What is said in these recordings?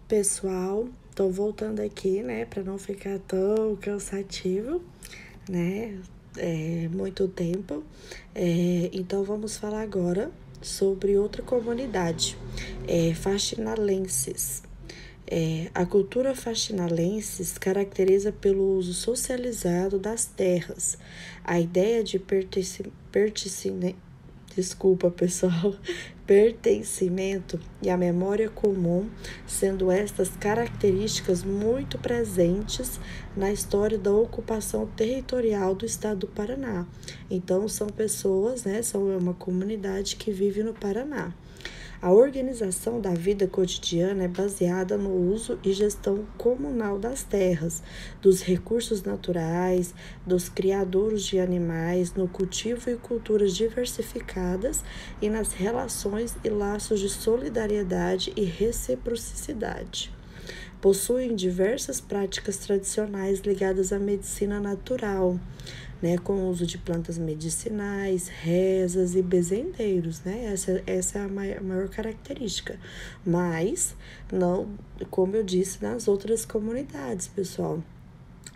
Pessoal, tô voltando aqui, né, para não ficar tão cansativo, né, muito tempo. Então vamos falar agora sobre outra comunidade, faxinalenses. A cultura faxinalense se caracteriza pelo uso socializado das terras, a ideia de desculpa, pessoal, pertencimento e a memória comum, sendo estas características muito presentes na história da ocupação territorial do estado do Paraná. Então, são pessoas, né, são uma comunidade que vive no Paraná. A organização da vida cotidiana é baseada no uso e gestão comunal das terras, dos recursos naturais, dos criadouros de animais, no cultivo e culturas diversificadas e nas relações e laços de solidariedade e reciprocidade. Possuem diversas práticas tradicionais ligadas à medicina natural, né, com o uso de plantas medicinais, rezas e bezendeiros, né? Essa é a maior característica. Mas, não, como eu disse, nas outras comunidades, pessoal.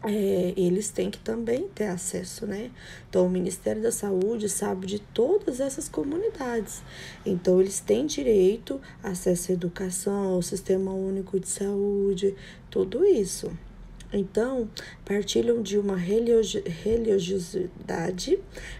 Eles têm que também ter acesso, né? Então, o Ministério da Saúde sabe de todas essas comunidades. Então, eles têm direito a acesso à educação, ao Sistema Único de Saúde, tudo isso. Então, partilham de uma religiosidade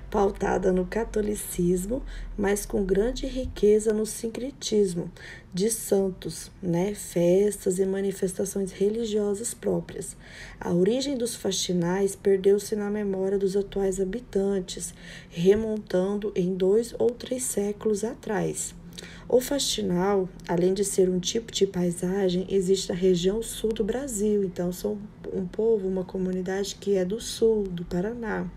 pautada no catolicismo, mas com grande riqueza no sincretismo de santos, né? Festas e manifestações religiosas próprias. A origem dos faxinais perdeu-se na memória dos atuais habitantes, remontando em 2 ou 3 séculos atrás. O faxinal, além de ser um tipo de paisagem, existe na região sul do Brasil. Então, são um povo, uma comunidade que é do sul, do Paraná.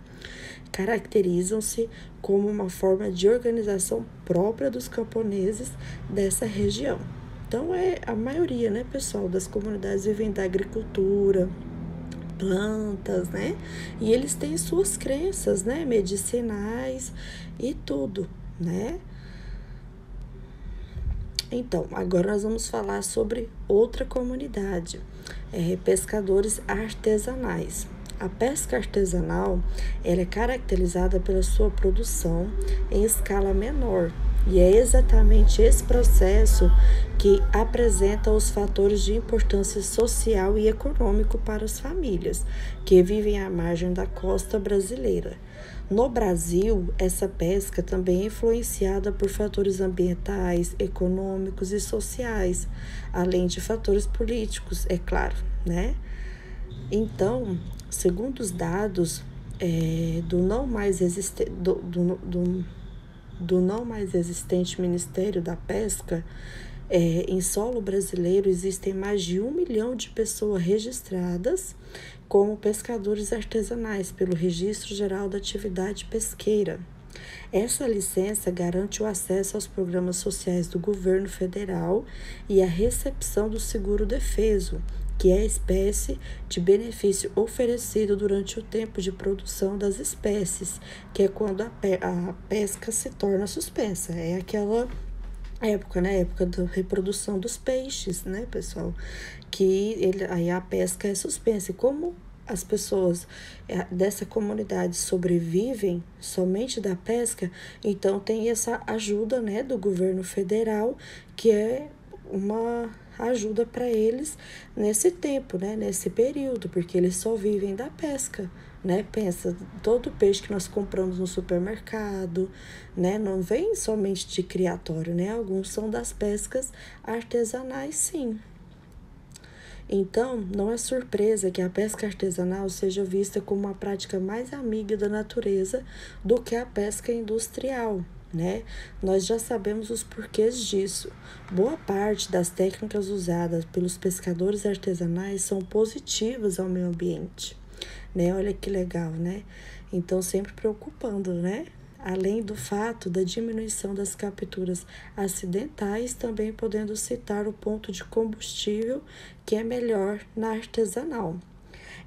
Caracterizam-se como uma forma de organização própria dos camponeses dessa região. Então, a maioria, né, pessoal, das comunidades vivem da agricultura, plantas, né? E eles têm suas crenças, né, medicinais e tudo, né? Então, agora nós vamos falar sobre outra comunidade, pescadores artesanais. A pesca artesanal ela é caracterizada pela sua produção em escala menor, e é exatamente esse processo que apresenta os fatores de importância social e econômico para as famílias que vivem à margem da costa brasileira. No Brasil, essa pesca também é influenciada por fatores ambientais, econômicos e sociais, além de fatores políticos, é claro, né? Então, segundo os dados do não mais existente Ministério da Pesca, em solo brasileiro existem mais de 1 milhão de pessoas registradas como pescadores artesanais pelo Registro Geral da Atividade Pesqueira. Essa licença garante o acesso aos programas sociais do governo federal e a recepção do seguro-defeso, que é a espécie de benefício oferecido durante o tempo de produção das espécies, que é quando a pesca se torna suspensa. É aquela época, né? Época da reprodução dos peixes, né, pessoal? Aí a pesca é suspensa. E como as pessoas dessa comunidade sobrevivem somente da pesca, então tem essa ajuda, né, do governo federal, que é uma ajuda para eles nesse tempo, né, nesse período, porque eles só vivem da pesca, né? Pensa, todo peixe que nós compramos no supermercado, né, não vem somente de criatório, né? Alguns são das pescas artesanais, sim. Então, não é surpresa que a pesca artesanal seja vista como uma prática mais amiga da natureza do que a pesca industrial, né? Nós já sabemos os porquês disso. Boa parte das técnicas usadas pelos pescadores artesanais são positivas ao meio ambiente, né? Olha que legal, né? Então, sempre preocupando, né? Além do fato da diminuição das capturas acidentais, também podendo citar o ponto de combustível, que é melhor na artesanal.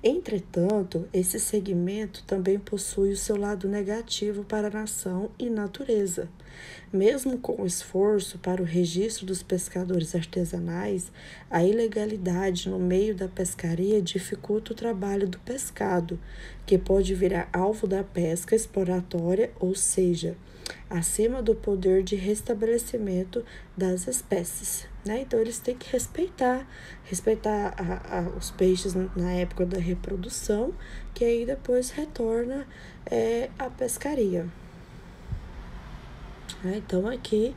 Entretanto, esse segmento também possui o seu lado negativo para a nação e natureza. Mesmo com o esforço para o registro dos pescadores artesanais, a ilegalidade no meio da pescaria dificulta o trabalho do pescado, que pode virar alvo da pesca exploratória, ou seja, acima do poder de restabelecimento das espécies. Né? Então, eles têm que respeitar os peixes na época da reprodução, que aí depois retorna à pescaria. Então, aqui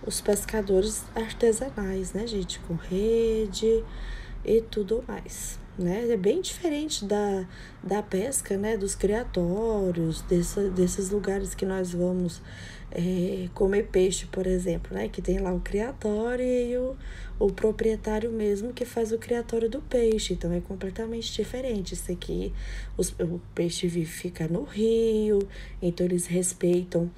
os pescadores artesanais, né, gente, com rede e tudo mais. Né? É bem diferente da pesca, né, dos criatórios, desses lugares que nós vamos comer peixe, por exemplo, né, que tem lá o criatório e o proprietário mesmo que faz o criatório do peixe. Então, é completamente diferente. Isso aqui, o peixe fica no rio, então eles respeitam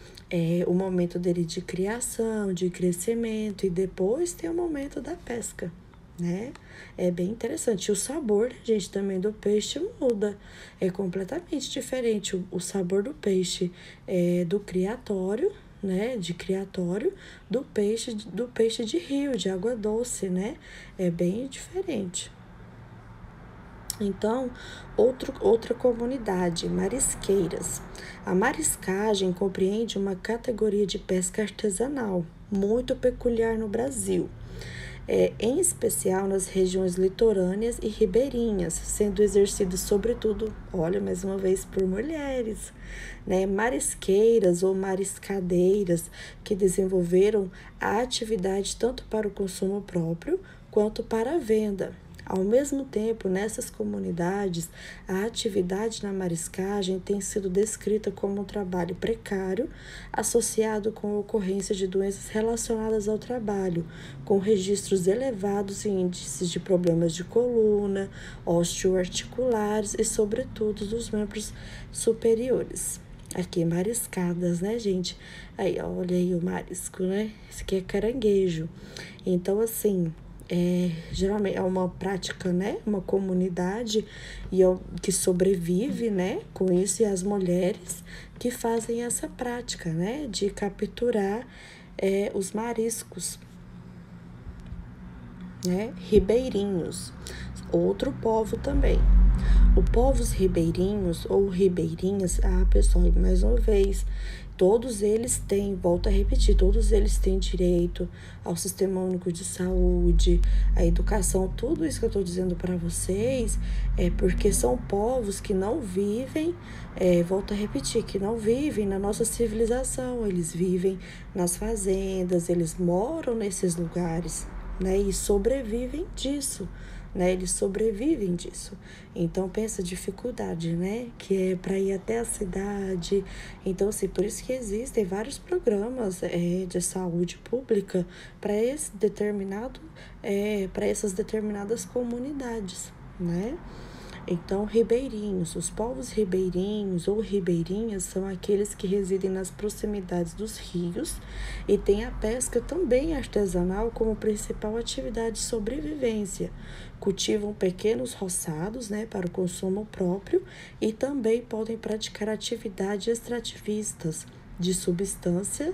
o momento dele de criação, de crescimento, e depois tem o momento da pesca. Né? É bem interessante. E o sabor, gente, também do peixe muda. É completamente diferente o sabor do peixe do criatório, né? De criatório, do peixe de rio, de água doce, né? É bem diferente. Então, outra comunidade, marisqueiras. A mariscagem compreende uma categoria de pesca artesanal, muito peculiar no Brasil. Em especial nas regiões litorâneas e ribeirinhas, sendo exercido sobretudo, olha, mais uma vez, por mulheres, né? Marisqueiras ou mariscadeiras que desenvolveram a atividade tanto para o consumo próprio quanto para a venda. Ao mesmo tempo, nessas comunidades, a atividade na mariscagem tem sido descrita como um trabalho precário, associado com a ocorrência de doenças relacionadas ao trabalho, com registros elevados em índices de problemas de coluna, osteoarticulares e, sobretudo, dos membros superiores. Aqui, mariscadas, né, gente? Aí, olha aí o marisco, né? Esse aqui é caranguejo. Então, assim, geralmente é uma prática, né? Uma comunidade que sobrevive, né? Com isso, e as mulheres que fazem essa prática, né? De capturar os mariscos, né? Ribeirinhos, outro povo também. O povos ribeirinhos ou ribeirinhas, pessoal, mais uma vez, todos eles têm, volto a repetir, todos eles têm direito ao Sistema Único de Saúde, à educação, tudo isso que eu estou dizendo para vocês é porque são povos que não vivem, volto a repetir, que não vivem na nossa civilização, eles vivem nas fazendas, eles moram nesses lugares, né, e sobrevivem disso. Né, eles sobrevivem disso. Então, pensa a dificuldade, né? Que é para ir até a cidade. Então, assim, por isso que existem vários programas de saúde pública para para essas determinadas comunidades, né? Então, ribeirinhos, os povos ribeirinhos ou ribeirinhas são aqueles que residem nas proximidades dos rios e têm a pesca também artesanal como principal atividade de sobrevivência. Cultivam pequenos roçados, né, para o consumo próprio e também podem praticar atividades extrativistas de subsistência.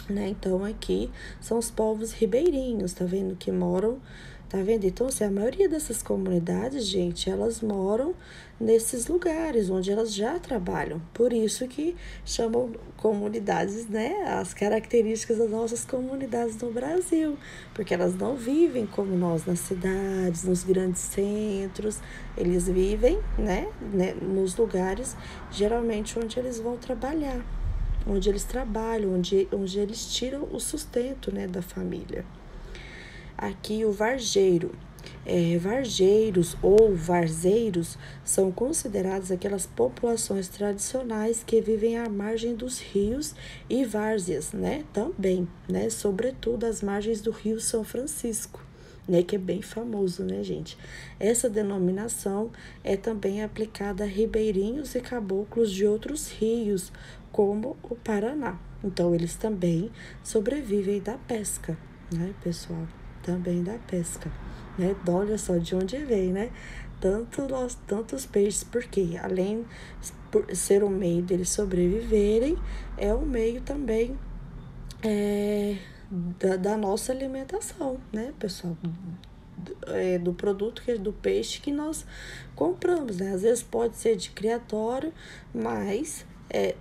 Né? Então, aqui são os povos ribeirinhos, tá vendo? Que moram, tá vendo? Então, assim, a maioria dessas comunidades, gente, elas moram nesses lugares onde elas já trabalham. Por isso que chamam comunidades, né? As características das nossas comunidades no Brasil, porque elas não vivem como nós nas cidades, nos grandes centros. Eles vivem, né, nos lugares, geralmente, onde eles vão trabalhar. Onde eles trabalham, onde eles tiram o sustento, né, da família. Aqui o varjeiro. Varjeiros ou varzeiros são considerados aquelas populações tradicionais que vivem à margem dos rios e várzeas, né, também, né, sobretudo às margens do Rio São Francisco, né, que é bem famoso, né, gente? Essa denominação é também aplicada a ribeirinhos e caboclos de outros rios, como o Paraná. Então, eles também sobrevivem da pesca, né, pessoal? também da pesca, né? Olha só de onde vem, né? Tantos peixes, porque além de ser um meio deles sobreviverem, é um meio também da nossa alimentação, né, pessoal? Do produto, do peixe que nós compramos, né? Às vezes pode ser de criatório, mas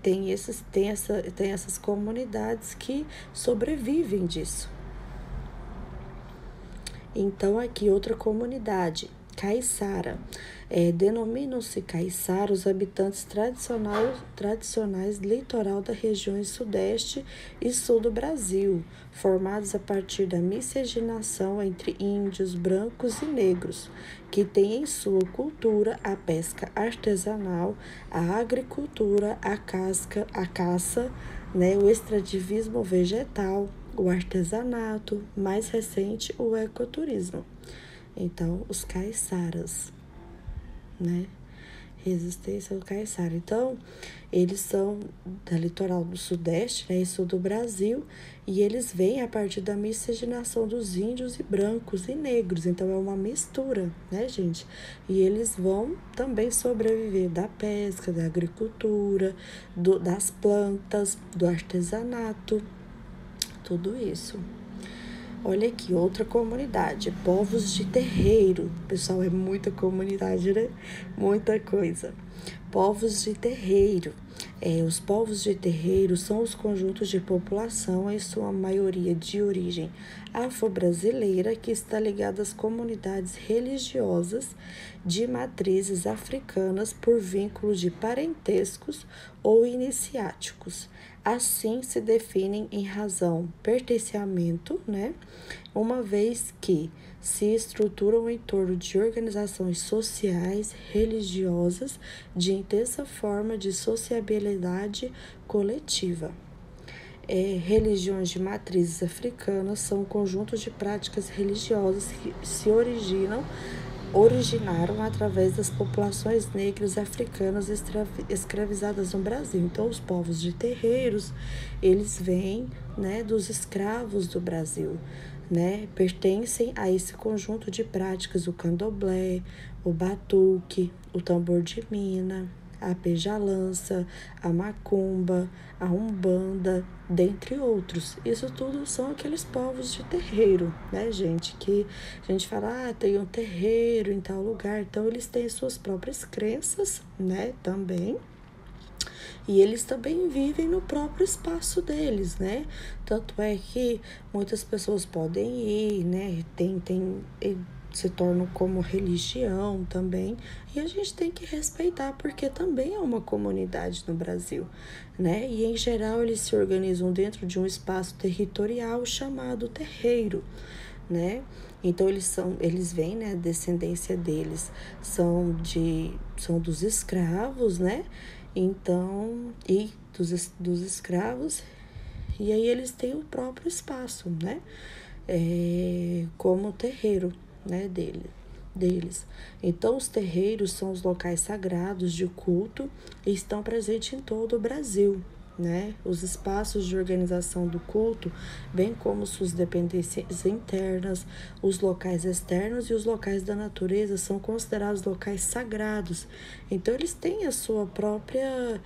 tem essas comunidades que sobrevivem disso. Então, aqui outra comunidade, caiçara. Denominam-se caiçara os habitantes tradicionais do litoral das regiões sudeste e sul do Brasil, formados a partir da miscigenação entre índios, brancos e negros, que têm em sua cultura a pesca artesanal, a agricultura, a caça, né, o extrativismo vegetal, o artesanato, mais recente, o ecoturismo. Então, os caiçaras, né? Resistência ao caiçara. Então, eles são da litoral do sudeste, né, e sul do Brasil, e eles vêm a partir da miscigenação dos índios e brancos e negros. Então, é uma mistura, né, gente? E eles vão também sobreviver da pesca, da agricultura, das plantas, do artesanato, tudo isso. Olha aqui, outra comunidade, povos de terreiro. Pessoal, é muita comunidade, né? Muita coisa. Povos de terreiro. Os povos de terreiro são os conjuntos de população, em sua maioria de origem afro-brasileira, que está ligada às comunidades religiosas de matrizes africanas por vínculos de parentescos ou iniciáticos. Assim se definem em razão pertencimento, né? Uma vez que se estruturam em torno de organizações sociais, religiosas, de intensa forma de sociabilidade coletiva. Religiões de matrizes africanas são conjuntos de práticas religiosas que se originaram através das populações negras africanas escravizadas no Brasil. Então, os povos de terreiros, eles vêm, né, dos escravos do Brasil, né? Pertencem a esse conjunto de práticas: o candomblé, o batuque, o tambor de mina, a pejalança, a macumba, a umbanda, dentre outros. Isso tudo são aqueles povos de terreiro, né, gente? Que a gente fala, tem um terreiro em tal lugar. Então, eles têm suas próprias crenças, né, também. E eles também vivem no próprio espaço deles, né? Tanto é que muitas pessoas podem ir, né? Se tornam como religião também, e a gente tem que respeitar, porque também é uma comunidade no Brasil, né? E em geral eles se organizam dentro de um espaço territorial chamado terreiro, né? Então eles vêm, né? A descendência deles são dos escravos, né? Então, e dos escravos, e aí eles têm o próprio espaço, né? Como terreiro, né, deles. Então, os terreiros são os locais sagrados de culto e estão presentes em todo o Brasil, né? Os espaços de organização do culto, bem como suas dependências internas, os locais externos e os locais da natureza são considerados locais sagrados. Então, eles têm a sua própria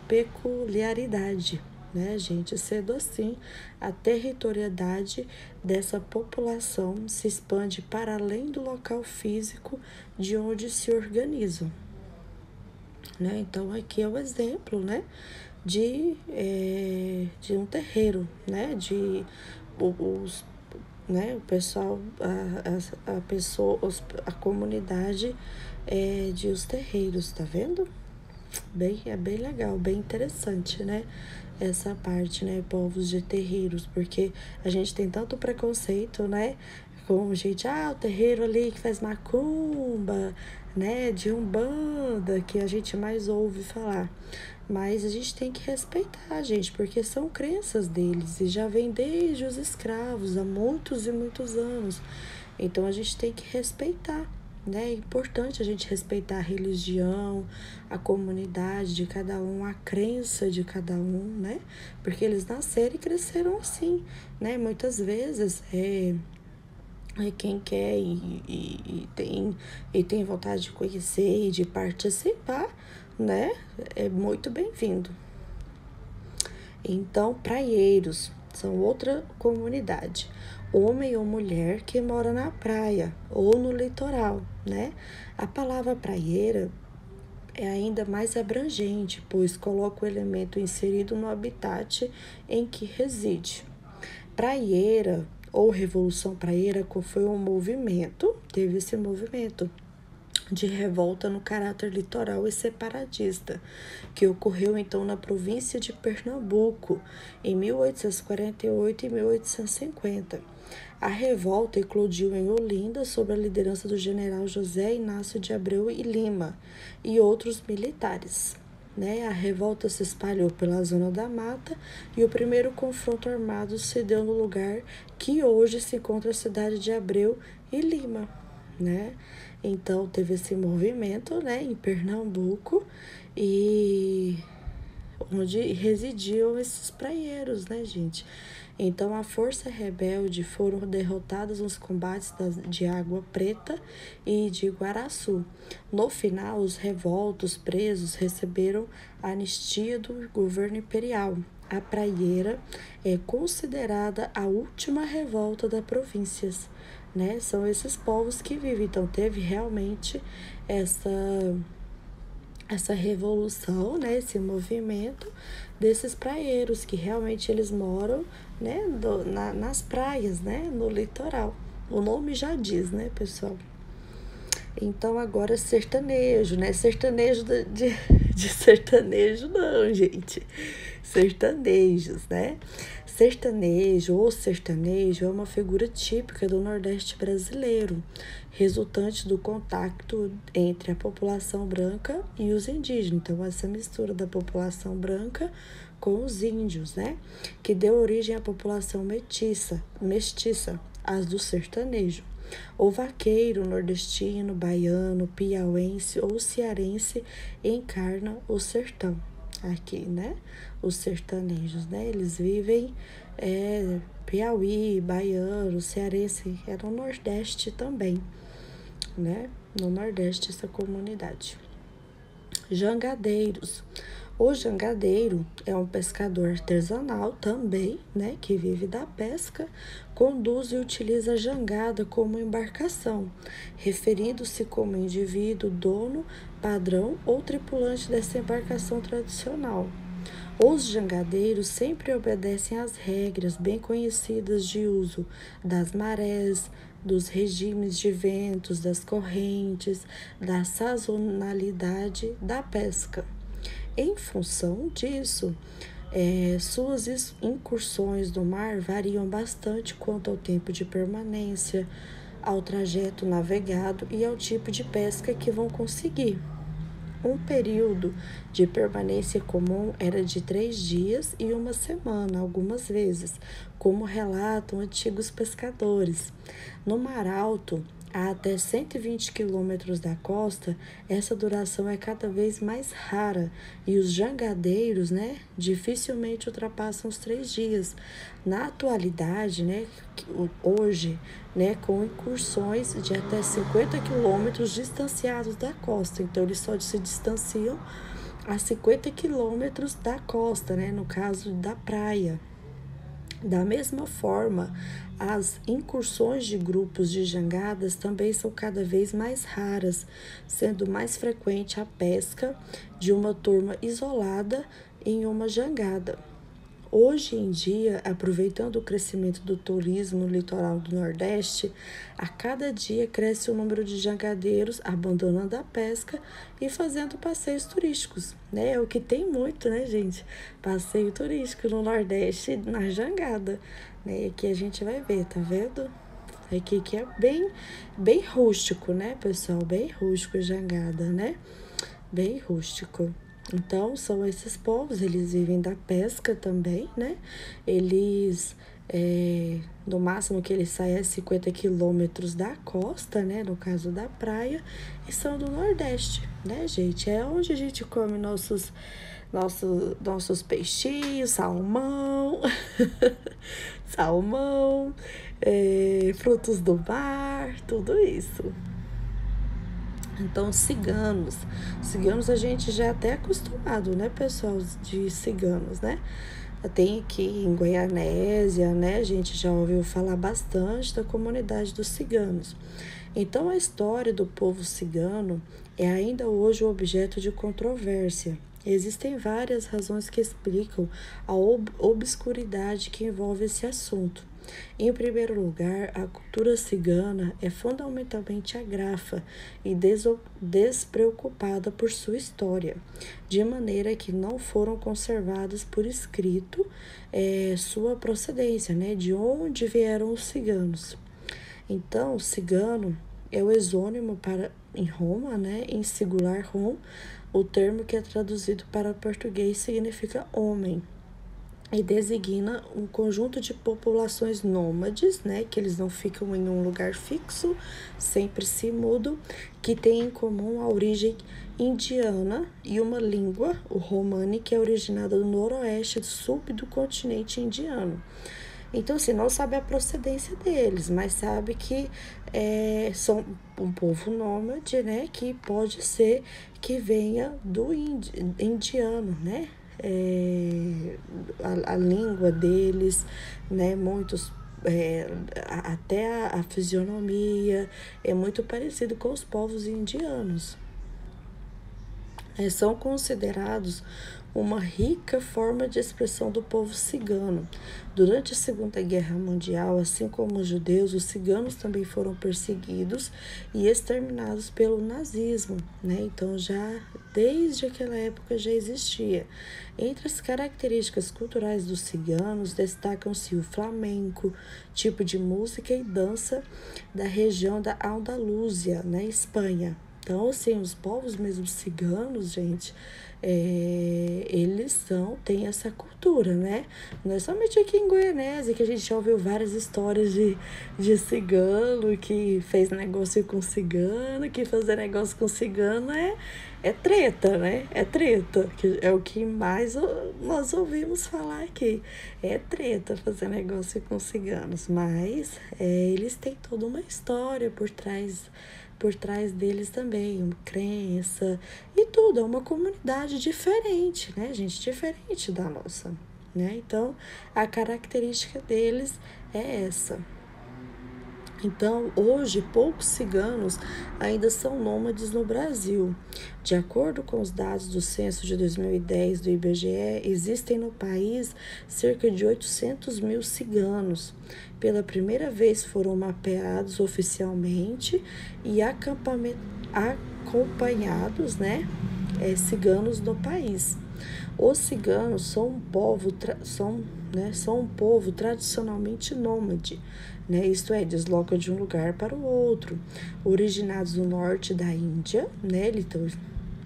peculiaridade, né, gente? Sendo assim, a territorialidade dessa população se expande para além do local físico de onde se organizam, né? Então, aqui é o exemplo, né, de um terreiro, né, né, o pessoal, a comunidade de os terreiros, tá vendo? É bem legal, bem interessante, né? Essa parte, né? Povos de terreiros, porque a gente tem tanto preconceito, né? Com gente, o terreiro ali que faz macumba, né? De umbanda, que a gente mais ouve falar. Mas a gente tem que respeitar, gente, porque são crenças deles e já vem desde os escravos, há muitos e muitos anos. Então, a gente tem que respeitar, né? É importante a gente respeitar a religião, a comunidade de cada um, a crença de cada um, né? Porque eles nasceram e cresceram assim, né? Muitas vezes quem quer e tem vontade de conhecer e de participar, né? É muito bem-vindo. Então, praieiros são outra comunidade. Homem ou mulher que mora na praia ou no litoral, né? A palavra praieira é ainda mais abrangente, pois coloca o elemento inserido no habitat em que reside. Praieira ou Revolução Praieira foi um movimento, teve esse movimento de revolta no caráter litoral e separatista, que ocorreu então na província de Pernambuco, em 1848 e 1850. A revolta eclodiu em Olinda sob a liderança do general José Inácio de Abreu e Lima e outros militares. A revolta se espalhou pela zona da mata e o primeiro confronto armado se deu no lugar que hoje se encontra a cidade de Abreu e Lima, Então, teve esse movimento, em Pernambuco, e onde residiam esses praieiros, gente? Então, a força rebelde foram derrotadas nos combates de Água Preta e de Iguaraçu. No final, os revoltos presos receberam a anistia do governo imperial. A praieira é considerada a última revolta da província. São esses povos que vivem. Então, teve realmente essa revolução, esse movimento desses praieiros, que realmente eles moram, nas praias, no litoral. O nome já diz, pessoal? Então, agora sertanejo, sertanejo de sertanejo não, gente. Sertanejos, Sertanejo ou sertanejo é uma figura típica do Nordeste brasileiro, resultante do contato entre a população branca e os indígenas. Então, essa mistura da população branca com os índios, que deu origem à população mestiça, as do sertanejo. O vaqueiro nordestino, baiano, piauense ou cearense encarna o sertão. Aqui, os sertanejos, eles vivem Piauí, baiano, cearense, é no Nordeste também, no Nordeste essa comunidade. Jangadeiros. O jangadeiro é um pescador artesanal também, que vive da pesca, conduz e utiliza a jangada como embarcação, referindo-se como indivíduo, dono, padrão ou tripulante dessa embarcação tradicional. Os jangadeiros sempre obedecem às regras bem conhecidas de uso das marés, dos regimes de ventos, das correntes, da sazonalidade da pesca. Em função disso, suas incursões no mar variam bastante quanto ao tempo de permanência, ao trajeto navegado e ao tipo de pesca que vão conseguir. Um período de permanência comum era de 3 dias e 1 semana, algumas vezes, como relatam antigos pescadores. No Mar Alto, a até 120 quilômetros da costa, essa duração é cada vez mais rara e os jangadeiros, dificilmente ultrapassam os 3 dias. Na atualidade, hoje, com incursões de até 50 quilômetros distanciados da costa. Então, eles só se distanciam a 50 quilômetros da costa, no caso da praia. Da mesma forma, as incursões de grupos de jangadas também são cada vez mais raras, sendo mais frequente a pesca de uma turma isolada em uma jangada. Hoje em dia, aproveitando o crescimento do turismo no litoral do Nordeste, a cada dia cresce o número de jangadeiros abandonando a pesca e fazendo passeios turísticos, É o que tem muito, gente? Passeio turístico no Nordeste, na jangada, Aqui a gente vai ver, tá vendo? Aqui que é bem rústico, pessoal? Bem rústico, jangada, Bem rústico. Então, são esses povos, eles vivem da pesca também, Eles no máximo que eles saem a 50 quilômetros da costa, né, no caso da praia, e são do Nordeste, né, gente? É onde a gente come nossos peixinhos, salmão, salmão, frutos do mar, tudo isso. Então, ciganos a gente já é até acostumado, né, pessoal, de ciganos, né? Tem aqui em Goianésia, né, a gente já ouviu falar bastante da comunidade dos ciganos. Então, a história do povo cigano é ainda hoje objeto de controvérsia. Existem várias razões que explicam a obscuridade que envolve esse assunto. Em primeiro lugar, a cultura cigana é fundamentalmente agrafa e despreocupada por sua história, de maneira que não foram conservadas por escrito sua procedência, né, de onde vieram os ciganos. Então, cigano é o exônimo para em Roma, né, em singular rom, o termo que é traduzido para português significa homem e designa um conjunto de populações nômades, né, que eles não ficam em um lugar fixo, sempre se mudam, que têm em comum a origem indiana e uma língua, o romani, que é originada do noroeste do sul do continente indiano. Então, assim, não sabe a procedência deles, mas sabe que são um povo nômade, né, que pode ser que venha do indiano, né? A língua deles, né? Muitos, até a fisionomia é muito parecido com os povos indianos. São considerados uma rica forma de expressão do povo cigano. Durante a Segunda Guerra Mundial, assim como os judeus, os ciganos também foram perseguidos e exterminados pelo nazismo, né? Então, já desde aquela época já existia. Entre as características culturais dos ciganos, destacam-se o flamenco, tipo de música e dança da região da Andaluzia, na Espanha. Então, assim, os povos mesmo ciganos, gente, eles têm essa cultura, né? Não é somente aqui em Goianésia que a gente já ouviu várias histórias de cigano que fez negócio com cigano, que fazer negócio com cigano é treta, né? É treta, que é o que mais nós ouvimos falar aqui. É treta fazer negócio com ciganos, mas eles têm toda uma história por trás deles também, uma crença e tudo, é uma comunidade diferente, né, gente? Diferente da nossa, né? Então, a característica deles é essa. Então, hoje, poucos ciganos ainda são nômades no Brasil. De acordo com os dados do censo de 2010 do IBGE, existem no país cerca de 800 mil ciganos. Pela primeira vez foram mapeados oficialmente e acompanhados, né, ciganos no país. Os ciganos são um povo tradicionalmente nômade, né? Isto é, desloca de um lugar para o outro. Originados do norte da Índia, né? Então,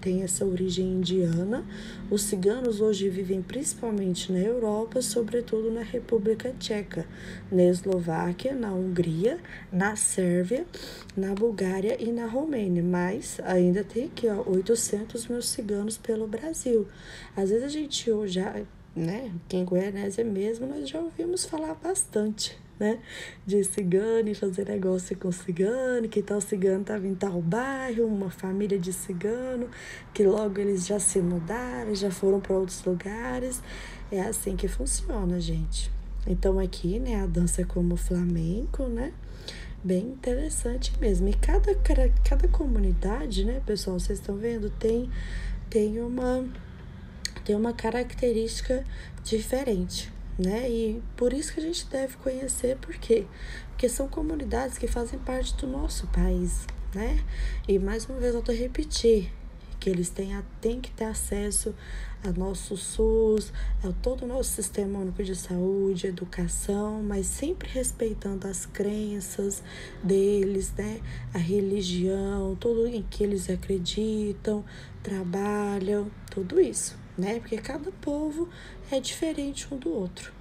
tem essa origem indiana. Os ciganos hoje vivem principalmente na Europa, sobretudo na República Tcheca, na Eslováquia, na Hungria, na Sérvia, na Bulgária e na Romênia. Mas ainda tem aqui, 800 mil ciganos pelo Brasil. Às vezes a gente já, né, aqui em Goianésia mesmo, nós já ouvimos falar bastante, né, de cigano e fazer negócio com cigano, que tal cigano estava em tal bairro, uma família de cigano, que logo eles já se mudaram, já foram para outros lugares. É assim que funciona, gente. Então aqui, né, a dança é como flamenco, né, bem interessante mesmo. E cada comunidade, né, pessoal, vocês estão vendo, tem uma característica diferente, né? E por isso que a gente deve conhecer, por quê? Porque são comunidades que fazem parte do nosso país, né? E mais uma vez eu tô repetir que eles têm que ter acesso ao nosso SUS, a todo o nosso sistema único de saúde, educação, mas sempre respeitando as crenças deles, né? A religião, tudo em que eles acreditam, trabalham, tudo isso, né? Porque cada povo é diferente um do outro.